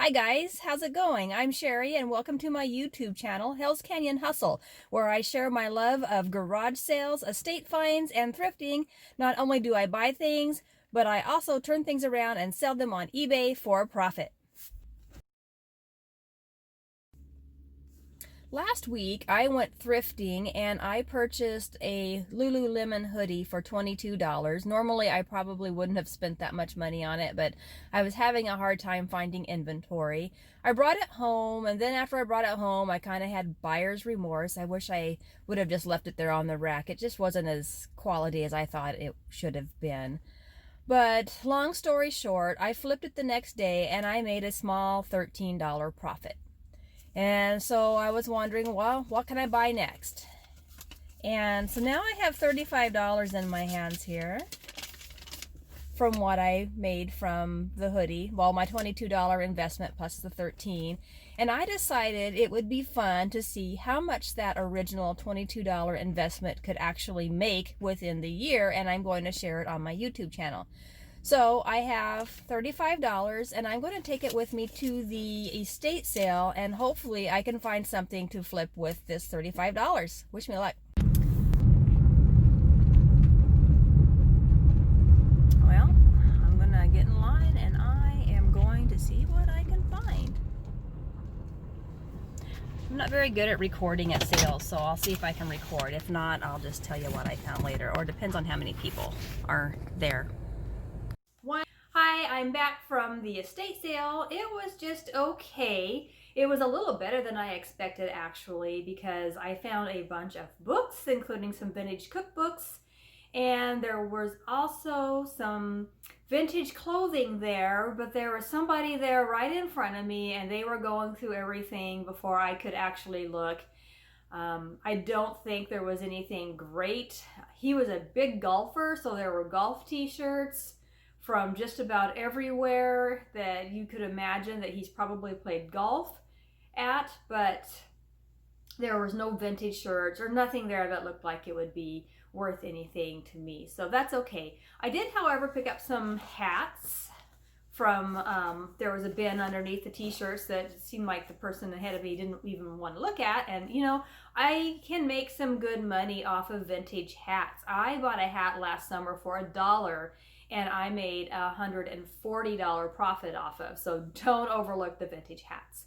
Hi guys, how's it going? I'm Sherry and welcome to my YouTube channel, Hell's Canyon Hustle, where I share my love of garage sales, estate finds, and thrifting. Not only do I buy things, but I also turn things around and sell them on eBay for a profit. Last week, I went thrifting and I purchased a Lululemon hoodie for $22. Normally, I probably wouldn't have spent that much money on it, but I was having a hard time finding inventory. I brought it home, and then after I brought it home, I kind of had buyer's remorse. I wish I would have just left it there on the rack. It just wasn't as quality as I thought it should have been. But long story short, I flipped it the next day and I made a small $13 profit. And so I was wondering, well, what can I buy next? And so now I have $35 in my hands here from what I made from the hoodie. Well, my $22 investment plus the 13. And I decided it would be fun to see how much that original $22 investment could actually make within the year, and I'm going to share it on my YouTube channel. So I have $35 and I'm going to take it with me to the estate sale, and hopefully I can find something to flip with this $35. Wish me luck. Well, I'm going to get in line and I am going to see what I can find. I'm not very good at recording at sales, so I'll see if I can record. If not, I'll just tell you what I found later, or depends on how many people are there. Hi, I'm back from the estate sale. It was just okay. It was a little better than I expected, actually, because I found a bunch of books, including some vintage cookbooks, and there was also some vintage clothing there, but there was somebody there right in front of me and they were going through everything before I could actually look. I don't think there was anything great. He was a big golfer, so there were golf t-shirts from just about everywhere that you could imagine that he's probably played golf at, but there was no vintage shirts or nothing there that looked like it would be worth anything to me. So that's okay. I did, however, pick up some hats from, there was a bin underneath the t-shirts that seemed like the person ahead of me didn't even want to look at. And you know, I can make some good money off of vintage hats. I bought a hat last summer for $1 and I made a $140 profit off of. So don't overlook the vintage hats.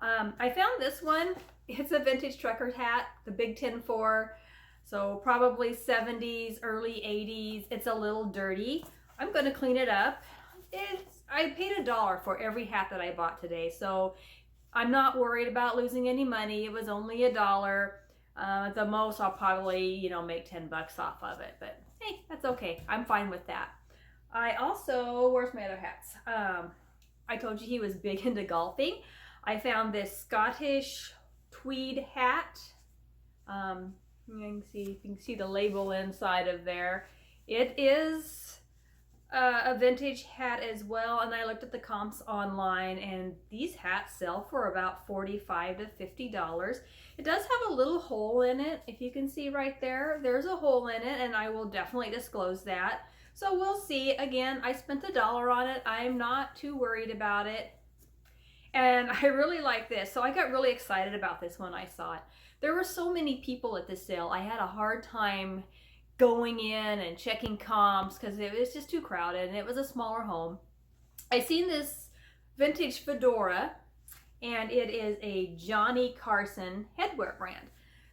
I found this one. It's a vintage trucker hat, the Big Ten 4. So probably 70s, early 80s. It's a little dirty. I'm going to clean it up. I paid $1 for every hat that I bought today, so I'm not worried about losing any money. It was only $1. At the most, I'll probably, make 10 bucks off of it, but hey, that's okay. I'm fine with that. I also, where's my other hats? I told you he was big into golfing. I found this Scottish tweed hat. You can see the label inside of there. It is a vintage hat as well, and I looked at the comps online, and these hats sell for about $45 to $50. It does have a little hole in it. If you can see right there, there's a hole in it, and I will definitely disclose that. So we'll see. Again, I spent $1 on it. I'm not too worried about it. And I really like this. So I got really excited about this when I saw it. There were so many people at this sale. I had a hard time going in and checking comps because it was just too crowded and it was a smaller home. I seen this vintage fedora, and it is a Johnny Carson headwear brand.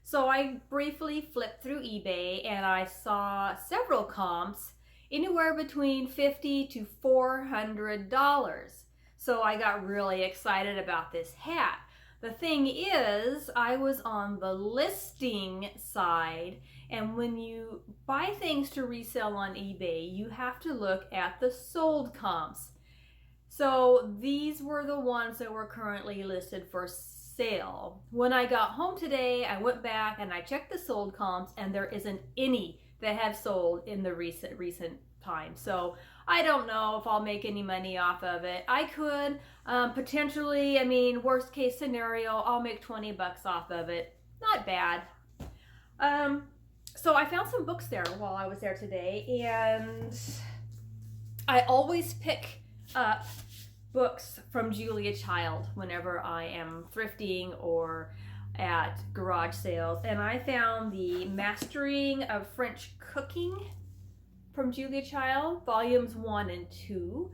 So I briefly flipped through eBay and I saw several comps anywhere between $50 to $400. So I got really excited about this hat. The thing is, I was on the listing side, and when you buy things to resell on eBay, you have to look at the sold comps. So these were the ones that were currently listed for sale. When I got home today, I went back and I checked the sold comps, and there isn't any that have sold in the recent time. So I don't know if I'll make any money off of it. I could potentially. I mean, worst case scenario, I'll make 20 bucks off of it. Not bad. So I found some books there while I was there today, and I always pick up books from Julia Child whenever I am thrifting or at garage sales, and I found the Mastering of French Cooking from Julia Child, volumes 1 and 2.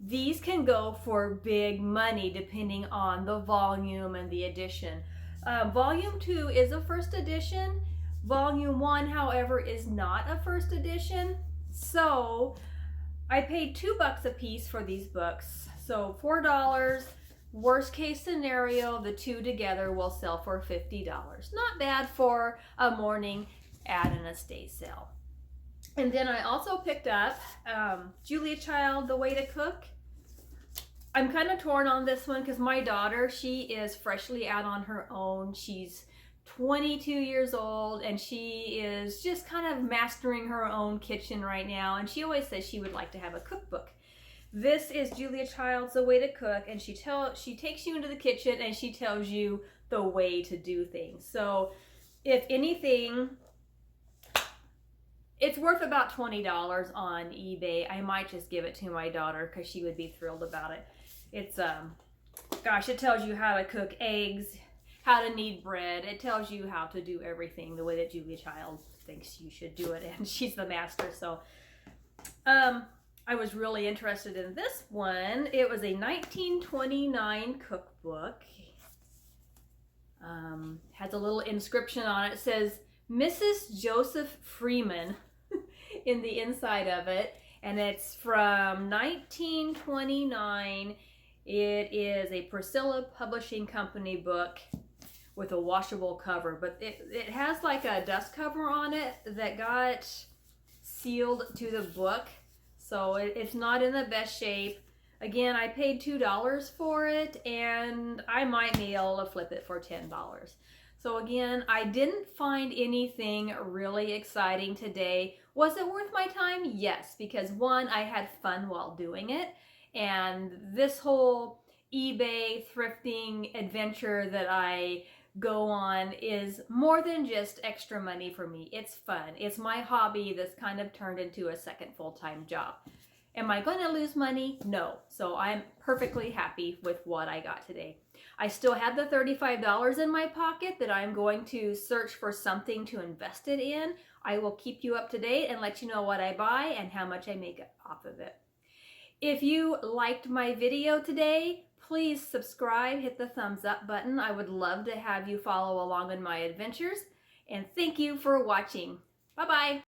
These can go for big money depending on the volume and the edition. Volume 2 is a first edition. Volume 1, however, is not a first edition. So I paid $2 a piece for these books. So $4. Worst case scenario, the two together will sell for $50. Not bad for a morning at an estate sale. And then I also picked up Julia Child, The Way to Cook. I'm kind of torn on this one because my daughter, she is freshly out on her own. She's 22 years old and she is just kind of mastering her own kitchen right now. And she always says she would like to have a cookbook. This is Julia Child's The Way to Cook, and she takes you into the kitchen and she tells you the way to do things. So if anything, it's worth about $20 on eBay. I might just give it to my daughter because she would be thrilled about it. It's gosh, it tells you how to cook eggs, how to knead bread. It tells you how to do everything the way that Julia Child thinks you should do it, and she's the master. So I was really interested in this one. It was a 1929 cookbook. Has a little inscription on it. It says Mrs. Joseph Freeman in the inside of it, and it's from 1929. It is a Priscilla Publishing Company book with a washable cover, but it has like a dust cover on it that got sealed to the book. So it's not in the best shape. Again, I paid $2 for it, and I might be able to flip it for $10. So again, I didn't find anything really exciting today. Was it worth my time? Yes, because one, I had fun while doing it, and this whole eBay thrifting adventure that I go on is more than just extra money for me. It's fun. It's my hobby that's kind of turned into a second full-time job. Am I going to lose money? No. So I'm perfectly happy with what I got today. I still have the $35 in my pocket that I'm going to search for something to invest it in. I will keep you up to date and let you know what I buy and how much I make off of it. If you liked my video today, please subscribe, hit the thumbs up button. I would love to have you follow along in my adventures. And thank you for watching. Bye-bye.